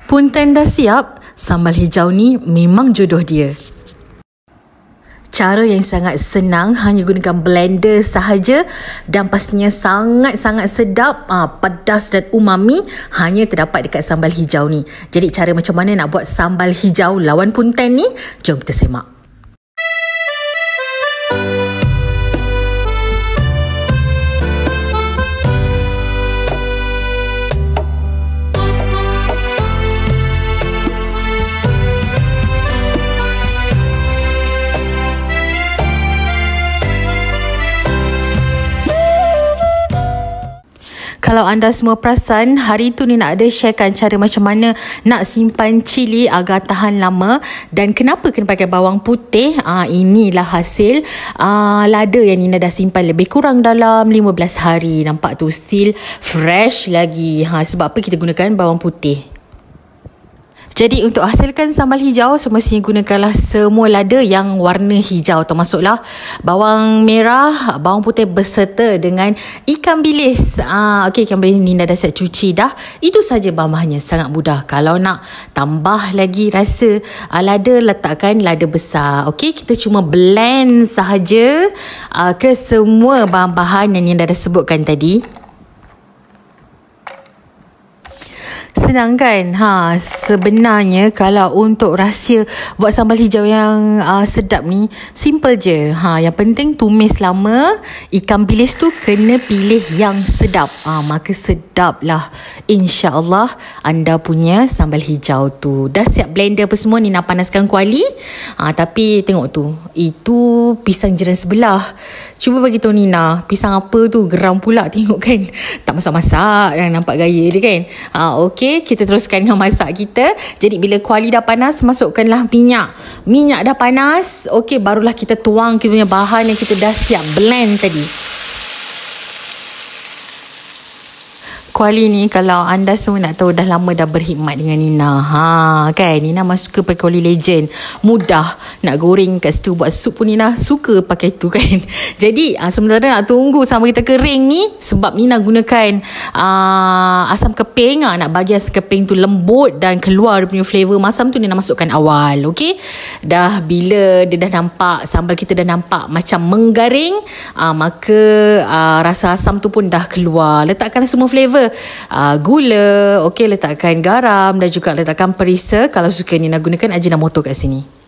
Punten dah siap, sambal hijau ni memang jodoh dia. Cara yang sangat senang, hanya gunakan blender sahaja dan pastinya sangat-sangat sedap, pedas dan umami hanya terdapat dekat sambal hijau ni. Jadi cara macam mana nak buat sambal hijau lawan punten ni? Jom kita semak. Kalau anda semua perasan, hari tu ni nak ada sharekan cara macam mana nak simpan cili agar tahan lama dan kenapa kena pakai bawang putih. Inilah hasil lada yang Nina dah simpan lebih kurang dalam 15 hari. Nampak tu still fresh lagi. Sebab apa kita gunakan bawang putih? Jadi untuk hasilkan sambal hijau, semestinya gunakanlah semua lada yang warna hijau, termasuklah bawang merah, bawang putih berserta dengan ikan bilis. Ikan bilis ni dah siap cuci dah. Itu saja bahan-bahannya, sangat mudah. Kalau nak tambah lagi rasa lada, letakkan lada besar. Kita cuma blend sahaja ke semua bahan-bahan yang dah sebutkan tadi. Senang kan? Sebenarnya kalau untuk rahsia buat sambal hijau yang sedap ni, simple je. Yang penting tumis lama. Ikan bilis tu kena pilih yang sedap. Maka sedap lah, InsyaAllah anda punya sambal hijau tu. Dah siap blender apa semua, Nina panaskan kuali. Tapi tengok tu, itu pisang jiran sebelah. Cuba bagi tahu Nina, pisang apa tu? Geram pula tengok kan. Tak masak-masak, nampak gaya dia kan. Kita teruskan dengan masak kita. Jadi bila kuali dah panas, masukkanlah minyak. Minyak dah panas, barulah kita tuang kita punya bahan yang kita dah siap blend tadi. Kuali ni kalau anda semua nak tahu, dah lama dah berkhidmat dengan Nina. Kan? Nina memang suka pakai kuali legend. Mudah nak goreng kat situ. Buat sup pun Nina suka pakai tu kan. Jadi sementara nak tunggu sampai kita kering ni, sebab Nina gunakan asam keping. Nak bagi asam keping tu lembut dan keluar dia punya flavor masam tu, Nina masukkan awal. Dah bila dia dah nampak, sambal kita dah nampak macam menggaring, maka rasa asam tu pun dah keluar. Letakkan semua flavor. Gula, letakkan garam dan juga letakkan perisa. Kalau suka Nina gunakan Ajinomoto kat sini.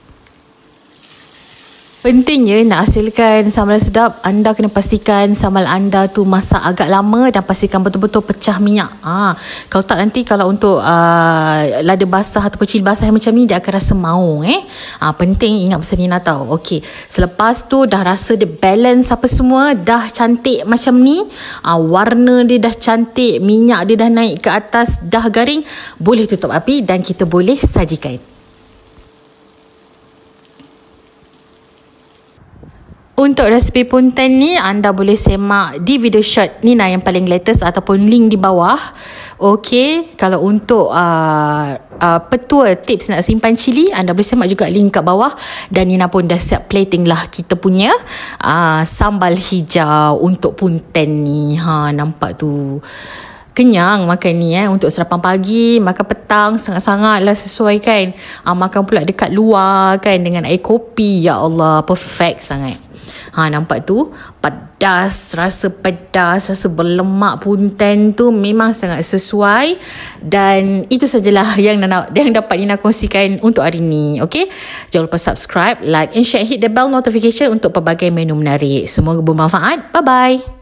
Pentingnya nak hasilkan sambal sedap, anda kena pastikan sambal anda tu masak agak lama dan pastikan betul-betul pecah minyak. Kalau tak nanti kalau untuk lada basah ataupun cili basah yang macam ni, dia akan rasa maung. Penting ingat pasal Nina tahu. Selepas tu dah rasa dia balance apa semua, dah cantik macam ni, warna dia dah cantik, minyak dia dah naik ke atas, dah garing, boleh tutup api dan kita boleh sajikan. Untuk resipi punten ni, anda boleh semak di video short Nina yang paling latest ataupun link di bawah. Kalau untuk petua tips nak simpan cili, anda boleh semak juga link kat bawah. Dan Nina pun dah siap plating lah kita punya sambal hijau untuk punten ni. Nampak tu. Kenyang makan ni untuk sarapan pagi, makan petang sangat-sangat lah sesuai kan. Makan pula dekat luar kan dengan air kopi, ya Allah, perfect sangat. Nampak tu, pedas, rasa berlemak punten tu memang sangat sesuai. Dan itu sajalah yang dapat Nina kongsikan untuk hari ni. Jangan lupa subscribe, like and share, hit the bell notification untuk pelbagai menu menarik. Semoga bermanfaat. Bye-bye.